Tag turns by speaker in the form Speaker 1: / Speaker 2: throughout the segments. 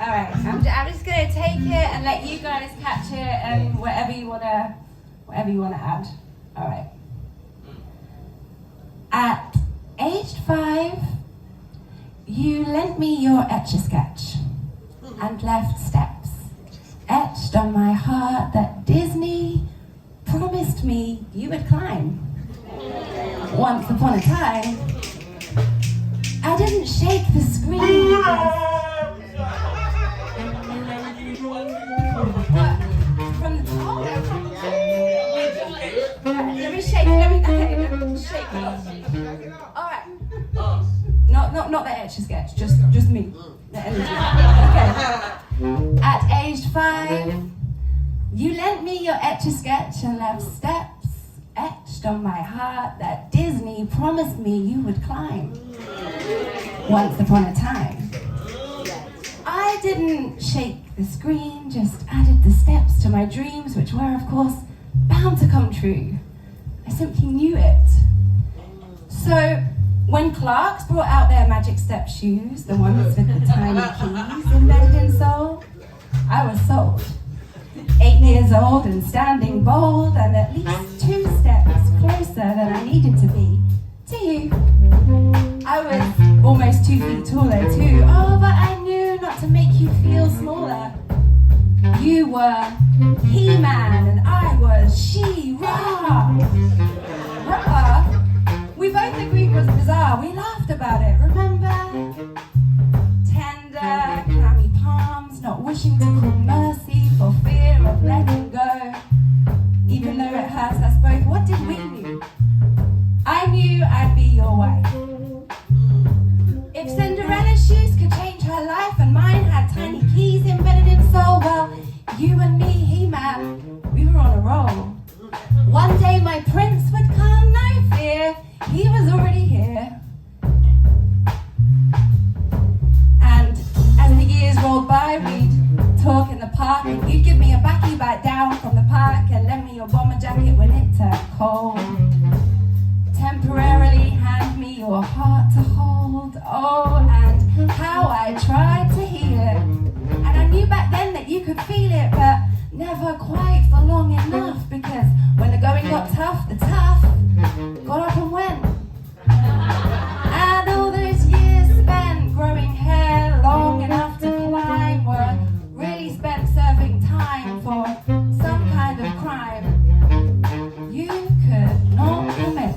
Speaker 1: Alright, I'm just going to take it and let you guys catch it and whatever you want to add. Alright. At aged 5, you lent me your etch-a-sketch and left steps etched on my heart that Disney promised me you would climb. Once upon a time, I didn't shake the screen. From the top? Let me shake it. Alright. Not the etch-a-sketch, just me. The energy. Okay. At age 5, you lent me your etch-a-sketch and left steps etched on my heart that Disney promised me you would climb. Once upon a time. I didn't shake the screen, just added the steps to my dreams, which were, of course, bound to come true. I simply knew it. So, when Clarks brought out their magic step shoes, the ones with the tiny keys embedded in sole, I was sold. 8 years old and standing bold, and at least 2 steps closer than I needed to be to you. I was almost 2 feet taller too. Oh, but I knew not to make you feel smaller. You were He-Man and I was She-Ra. We both agreed was bizarre. We laughed about it, remember? Tender, clammy palms, not wishing to call mercy for fear of letting go. Even though it hurts us both, what did we do? I knew I'd be your wife. If Cinderella's shoes could change her life and mine had tiny keys embedded in soul, well, you and me, He-Man, we were on a roll. One day my prince would come, no fear, he was already here. And as the years rolled by, we'd talk in the park, and you'd give me a backy bite down from the park and lend me your bomber jacket when it turned cold. Temporarily hand me your heart to hold. Oh, and how I tried to heal it. And I knew back then that you could feel it, but never quite for long enough, because when the going got tough, the tough got up and went. And all those years spent growing hair long enough to climb were really spent serving time for some kind of crime you could not commit.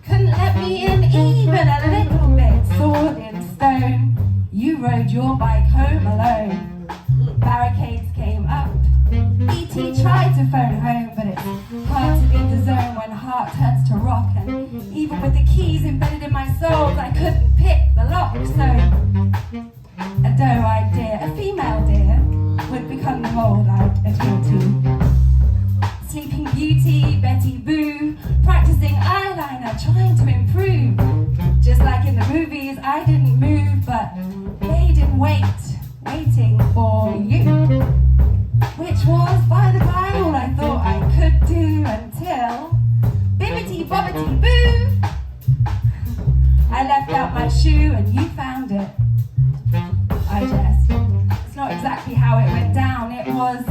Speaker 1: Couldn't let me in even a little bit. Sword in stone, you rode your bike home alone. Barricades came up. E.T. tried to phone home, but it's hard to leave the zone when heart turns to rock. And even with the keys embedded in my soul, I couldn't pick the lock. So a doe-eyed deer, a female deer, would become the mold I'd adhere to. Sleeping Beauty, Betty Boo, practicing eyeliner, trying to improve. Just like in the movies, I didn't move, but made in waiting for you. Which was, by the by, all I thought I could do until bibbity bobbity boo! I left out my shoe and you found it. I jest. It's not exactly how it went down, it was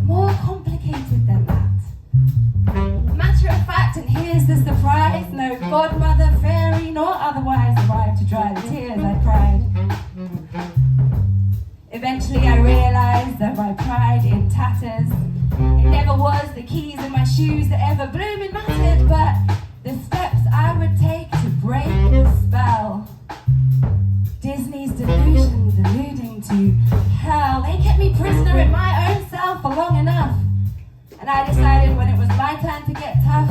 Speaker 1: more complicated than that. Matter of fact, and here's the surprise, no godmother, fairy, nor otherwise arrived to dry the tears I cried. Eventually I realized that my pride in tatters, it never was the keys in my shoes that ever blooming mattered, but the steps I would take to break the spell. Disney's delusions alluding to hell, they kept me prisoner in my own cell for long enough. And I decided when it was my turn to get tough,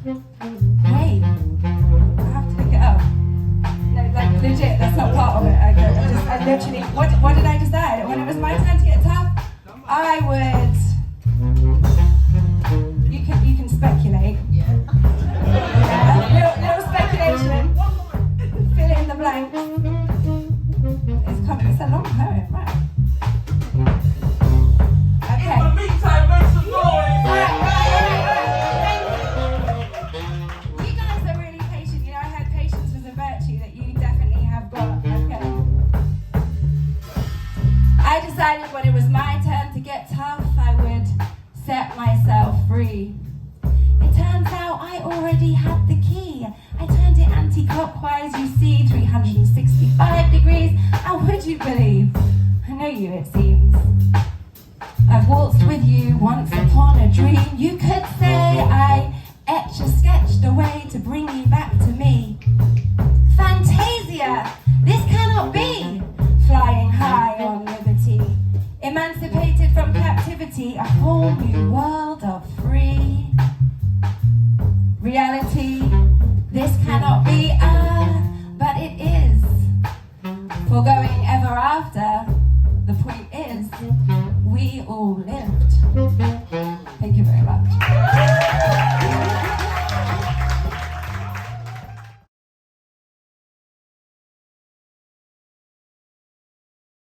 Speaker 1: wait, I have to pick it up. No, like legit, that's not part of it. I literally, what did I decide? When it was my turn to get tough, I would, you can speculate. Yeah, little speculation. Fill in the blanks. It's a long poem, right? Okay.
Speaker 2: In the meantime, make some noise.
Speaker 1: Alright. You guys are really patient. You know, I heard patience was a virtue that you definitely have got. Okay. decided when it was my turn to get tough, I would set myself free. It turns out I already had the key. I turned it anti-clockwise, you see, 365 degrees. And would you believe? I know you, it seems. I've waltzed with you once upon a dream. You could say I etch-a-sketched a way to bring you back to me. Fantasia, this cannot be. Flying high on liberty, emancipated from captivity, a whole new world of free reality. This cannot be, but it is. Foregoing ever after, the point is, we all lived. Thank you very much.